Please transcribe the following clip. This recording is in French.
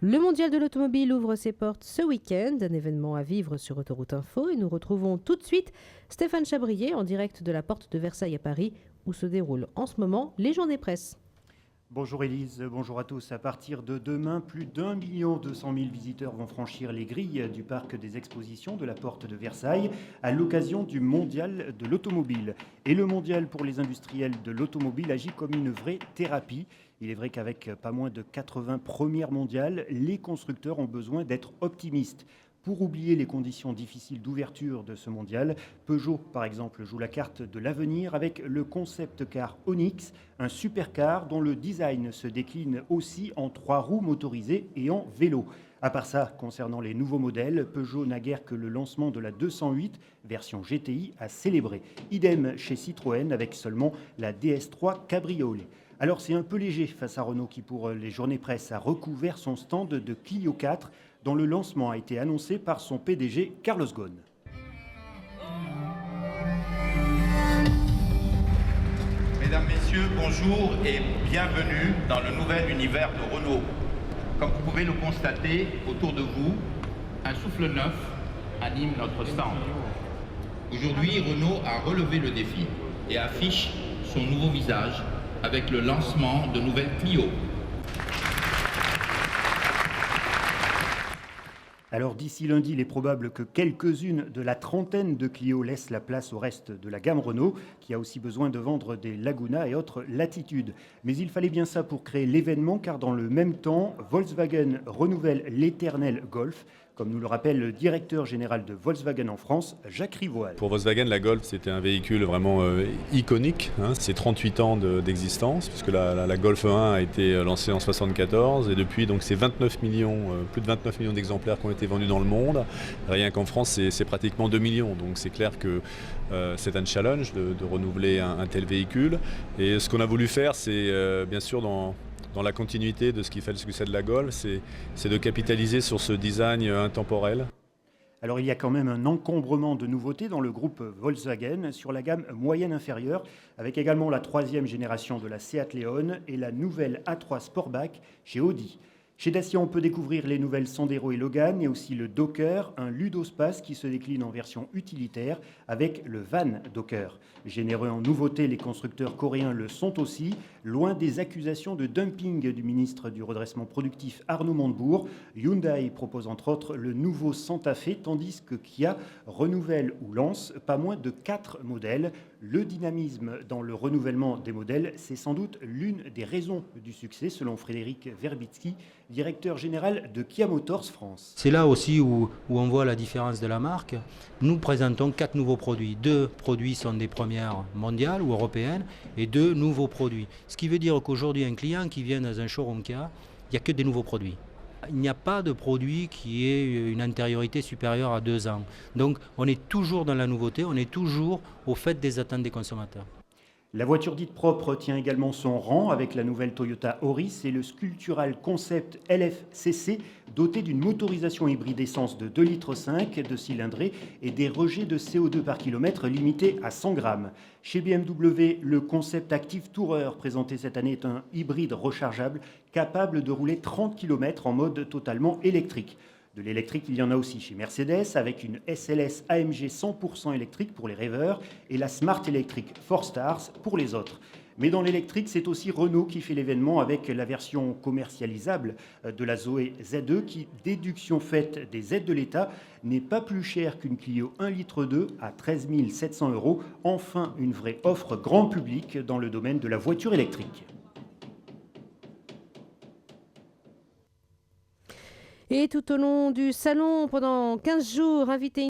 Le Mondial de l'automobile ouvre ses portes ce week-end, un événement à vivre sur Autoroute Info. Et nous retrouvons tout de suite Stéphane Chabrier en direct de la porte de Versailles à Paris, où se déroulent en ce moment les journées presse. Bonjour Élise, bonjour à tous. À partir de demain, plus d'1 200 000 visiteurs vont franchir les grilles du parc des expositions de la Porte de Versailles à l'occasion du Mondial de l'automobile. Et le Mondial pour les industriels de l'automobile agit comme une vraie thérapie. Il est vrai qu'avec pas moins de 80 premières mondiales, les constructeurs ont besoin d'être optimistes. Pour oublier les conditions difficiles d'ouverture de ce mondial, Peugeot, par exemple, joue la carte de l'avenir avec le concept car Onyx, un supercar dont le design se décline aussi en 3 roues motorisées et en vélo. À part ça, concernant les nouveaux modèles, Peugeot n'a guère que le lancement de la 208 version GTI à célébrer. Idem chez Citroën avec seulement la DS3 Cabriolet. Alors c'est un peu léger face à Renault qui, pour les journées presse, a recouvert son stand de Clio 4 dont le lancement a été annoncé par son PDG Carlos Ghosn. Mesdames, Messieurs, bonjour et bienvenue dans le nouvel univers de Renault. Comme vous pouvez le constater autour de vous, un souffle neuf anime notre stand. Aujourd'hui, Renault a relevé le défi et affiche son nouveau visage avec le lancement de nouvelles Clio. Alors d'ici lundi, il est probable que quelques-unes de la trentaine de Clio laissent la place au reste de la gamme Renault, qui a aussi besoin de vendre des Laguna et autres Latitude. Mais il fallait bien ça pour créer l'événement, car dans le même temps, Volkswagen renouvelle l'éternel Golf, comme nous le rappelle le directeur général de Volkswagen en France, Jacques Rivoal. Pour Volkswagen, la Golf, c'était un véhicule vraiment iconique. C'est 38 ans d'existence, puisque la Golf 1 a été lancée en 1974, et depuis, donc, c'est 29 millions, plus de 29 millions d'exemplaires qui ont été vendus dans le monde. Rien qu'en France, c'est pratiquement 2 millions. Donc c'est clair que c'est un challenge de renouveler un tel véhicule. Et ce qu'on a voulu faire, c'est bien sûr dans la continuité de ce qui fait le succès de la Golf, c'est de capitaliser sur ce design intemporel. Alors il y a quand même un encombrement de nouveautés dans le groupe Volkswagen sur la gamme moyenne inférieure, avec également la 3e génération de la Seat Leon et la nouvelle A3 Sportback chez Audi. Chez Dacia, on peut découvrir les nouvelles Sandero et Logan et aussi le Docker, un ludospace qui se décline en version utilitaire avec le Van Docker. Généreux en nouveautés, les constructeurs coréens le sont aussi. Loin des accusations de dumping du ministre du redressement productif Arnaud Montebourg, Hyundai propose entre autres le nouveau Santa Fe, tandis que Kia renouvelle ou lance pas moins de 4 modèles. Le dynamisme dans le renouvellement des modèles, c'est sans doute l'une des raisons du succès, selon Frédéric Verbitsky, directeur général de Kia Motors France. C'est là aussi où on voit la différence de la marque. Nous présentons 4 nouveaux produits. 2 produits sont des premières mondiales ou européennes et 2 nouveaux produits. Ce qui veut dire qu'aujourd'hui, un client qui vient dans un showroom Kia, il n'y a que des nouveaux produits. Il n'y a pas de produit qui ait une antériorité supérieure à 2 ans. Donc on est toujours dans la nouveauté, on est toujours au fait des attentes des consommateurs. La voiture dite propre tient également son rang avec la nouvelle Toyota Auris et le Sculptural Concept LFCC doté d'une motorisation hybride essence de 2,5 litres de cylindrée et des rejets de CO2 par kilomètre limités à 100 grammes. Chez BMW, le concept Active Tourer présenté cette année est un hybride rechargeable capable de rouler 30 km en mode totalement électrique. De l'électrique, il y en a aussi chez Mercedes avec une SLS AMG 100% électrique pour les rêveurs et la Smart Electric 4 Stars pour les autres. Mais dans l'électrique, c'est aussi Renault qui fait l'événement avec la version commercialisable de la Zoé Z2 qui, déduction faite des aides de l'État, n'est pas plus chère qu'une Clio 1,2 litre à 13 700 €. Enfin, une vraie offre grand public dans le domaine de la voiture électrique. Et tout au long du salon, pendant 15 jours, invité